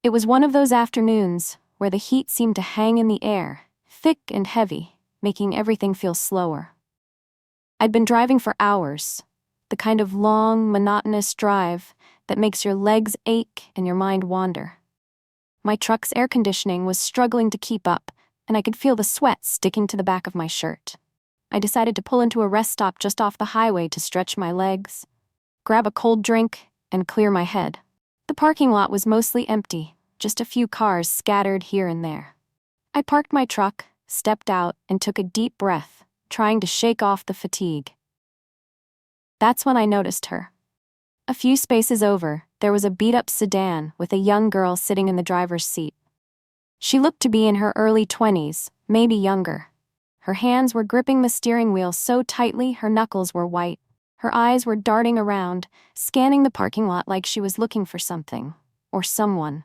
It was one of those afternoons where the heat seemed to hang in the air, thick and heavy, making everything feel slower. I'd been driving for hours, the kind of long, monotonous drive that makes your legs ache and your mind wander. My truck's air conditioning was struggling to keep up, and I could feel the sweat sticking to the back of my shirt. I decided to pull into a rest stop just off the highway to stretch my legs, grab a cold drink, and clear my head. The parking lot was mostly empty, just a few cars scattered here and there. I parked my truck, stepped out, and took a deep breath, trying to shake off the fatigue. That's when I noticed her. A few spaces over, there was a beat-up sedan with a young girl sitting in the driver's seat. She looked to be in her early 20s, maybe younger. Her hands were gripping the steering wheel so tightly her knuckles were white. Her eyes were darting around, scanning the parking lot like she was looking for something, or someone.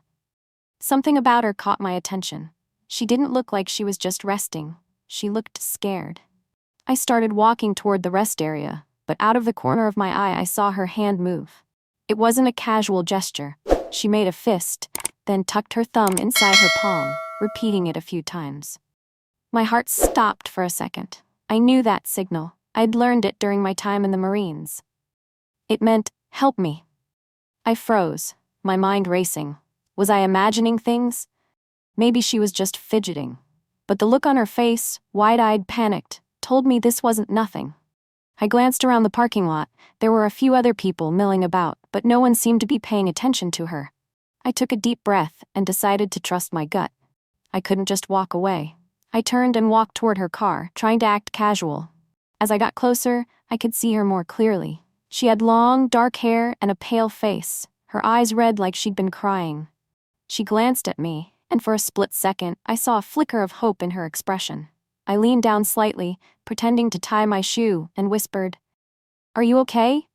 Something about her caught my attention. She didn't look like she was just resting. She looked scared. I started walking toward the rest area, but out of the corner of my eye I saw her hand move. It wasn't a casual gesture. She made a fist, then tucked her thumb inside her palm, repeating it a few times. My heart stopped for a second. I knew that signal. I'd learned it during my time in the Marines. It meant, help me. I froze, my mind racing. Was I imagining things? Maybe she was just fidgeting. But the look on her face, wide-eyed, panicked, told me this wasn't nothing. I glanced around the parking lot. There were a few other people milling about, but no one seemed to be paying attention to her. I took a deep breath and decided to trust my gut. I couldn't just walk away. I turned and walked toward her car, trying to act casual. As I got closer, I could see her more clearly. She had long, dark hair and a pale face, her eyes red like she'd been crying. She glanced at me, and for a split second, I saw a flicker of hope in her expression. I leaned down slightly, pretending to tie my shoe, and whispered, "Are you okay?"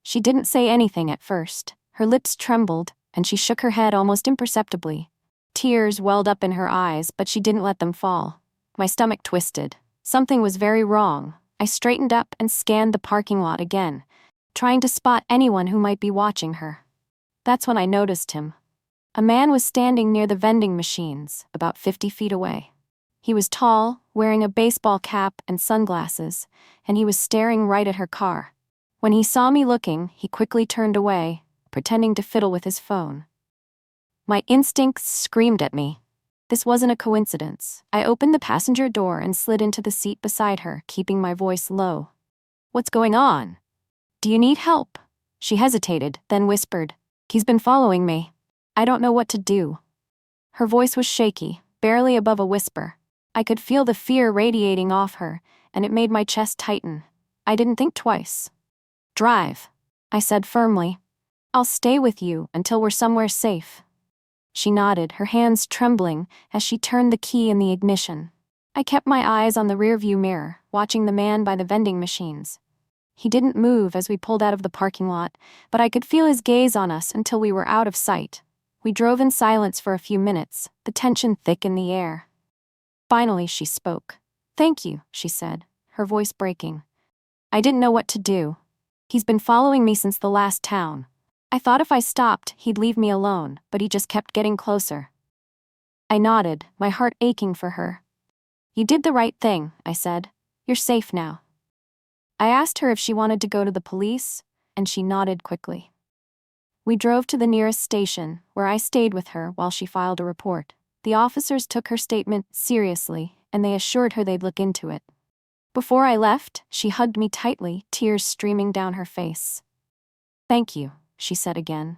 She didn't say anything at first. Her lips trembled, and she shook her head almost imperceptibly. Tears welled up in her eyes, but she didn't let them fall. My stomach twisted. Something was very wrong. I straightened up and scanned the parking lot again, trying to spot anyone who might be watching her. That's when I noticed him. A man was standing near the vending machines, about 50 feet away. He was tall, wearing a baseball cap and sunglasses, and he was staring right at her car. When he saw me looking, he quickly turned away, pretending to fiddle with his phone. My instincts screamed at me. This wasn't a coincidence. I opened the passenger door and slid into the seat beside her, keeping my voice low. "What's going on? Do you need help?" She hesitated, then whispered, "He's been following me. I don't know what to do." Her voice was shaky, barely above a whisper. I could feel the fear radiating off her, and it made my chest tighten. I didn't think twice. "Drive," I said firmly. "I'll stay with you until we're somewhere safe." She nodded, her hands trembling as she turned the key in the ignition. I kept my eyes on the rearview mirror, watching the man by the vending machines. He didn't move as we pulled out of the parking lot, but I could feel his gaze on us until we were out of sight. We drove in silence for a few minutes, the tension thick in the air. Finally, she spoke. "Thank you," she said, her voice breaking. "I didn't know what to do. He's been following me since the last town. I thought if I stopped, he'd leave me alone, but he just kept getting closer." I nodded, my heart aching for her. "You did the right thing," I said. "You're safe now." I asked her if she wanted to go to the police, and she nodded quickly. We drove to the nearest station, where I stayed with her while she filed a report. The officers took her statement seriously, and they assured her they'd look into it. Before I left, she hugged me tightly, tears streaming down her face. "Thank you," she said again.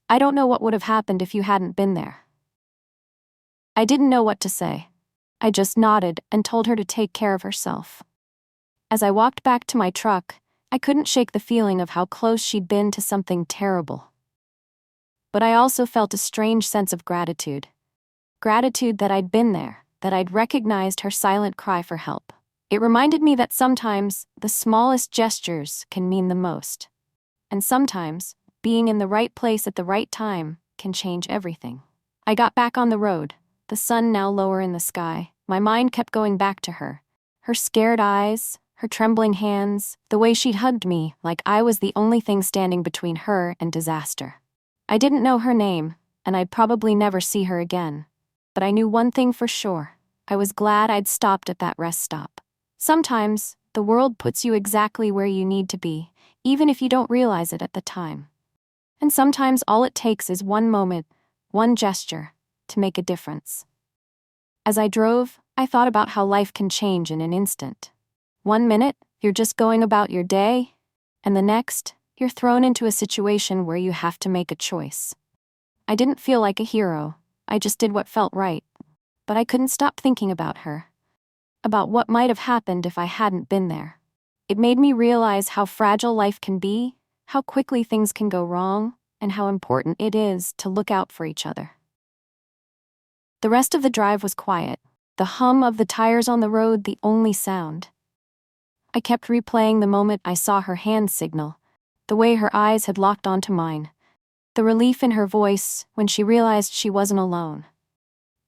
"I don't know what would have happened if you hadn't been there." I didn't know what to say. I just nodded and told her to take care of herself. As I walked back to my truck, I couldn't shake the feeling of how close she'd been to something terrible. But I also felt a strange sense of gratitude. Gratitude that I'd been there, that I'd recognized her silent cry for help. It reminded me that sometimes the smallest gestures can mean the most. And sometimes, being in the right place at the right time can change everything. I got back on the road, the sun now lower in the sky. My mind kept going back to her. Her scared eyes, her trembling hands, the way she'd hugged me like I was the only thing standing between her and disaster. I didn't know her name, and I'd probably never see her again. But I knew one thing for sure. I was glad I'd stopped at that rest stop. Sometimes, the world puts you exactly where you need to be, even if you don't realize it at the time. And sometimes all it takes is one moment, one gesture, to make a difference. As I drove, I thought about how life can change in an instant. 1 minute, you're just going about your day, and the next, you're thrown into a situation where you have to make a choice. I didn't feel like a hero, I just did what felt right. But I couldn't stop thinking about her. About what might have happened if I hadn't been there. It made me realize how fragile life can be, how quickly things can go wrong, and how important it is to look out for each other. The rest of the drive was quiet, the hum of the tires on the road the only sound. I kept replaying the moment I saw her hand signal, the way her eyes had locked onto mine, the relief in her voice when she realized she wasn't alone.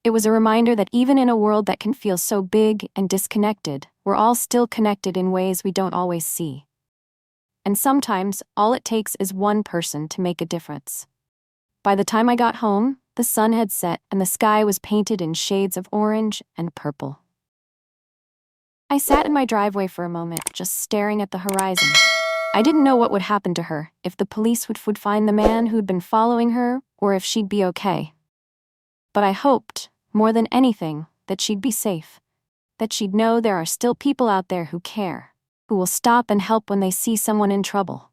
It was a reminder that even in a world that can feel so big and disconnected, we're all still connected in ways we don't always see. And sometimes, all it takes is one person to make a difference. By the time I got home, the sun had set and the sky was painted in shades of orange and purple. I sat in my driveway for a moment, just staring at the horizon. I didn't know what would happen to her, if the police would find the man who'd been following her, or if she'd be okay. But I hoped, more than anything, that she'd be safe. That she'd know there are still people out there who care, who will stop and help when they see someone in trouble.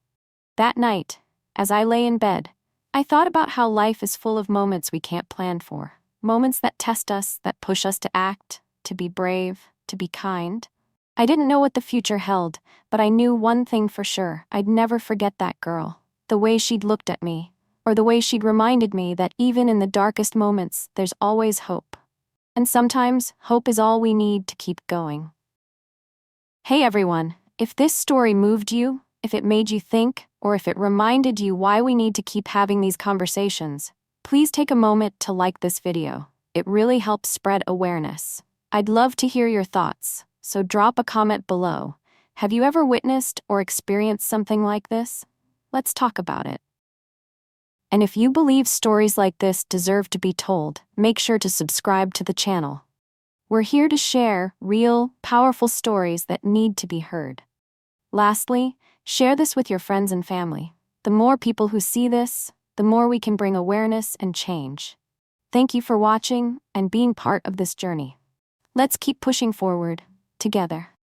That night, as I lay in bed, I thought about how life is full of moments we can't plan for. Moments that test us, that push us to act, to be brave, to be kind. I didn't know what the future held, but I knew one thing for sure. I'd never forget that girl. The way she'd looked at me, or the way she'd reminded me that even in the darkest moments, there's always hope. And sometimes, hope is all we need to keep going. Hey everyone, if this story moved you, if it made you think, or if it reminded you why we need to keep having these conversations, please take a moment to like this video. It really helps spread awareness. I'd love to hear your thoughts, so drop a comment below. Have you ever witnessed or experienced something like this? Let's talk about it. And if you believe stories like this deserve to be told, make sure to subscribe to the channel. We're here to share real, powerful stories that need to be heard. Lastly, share this with your friends and family. The more people who see this, the more we can bring awareness and change. Thank you for watching and being part of this journey. Let's keep pushing forward, together.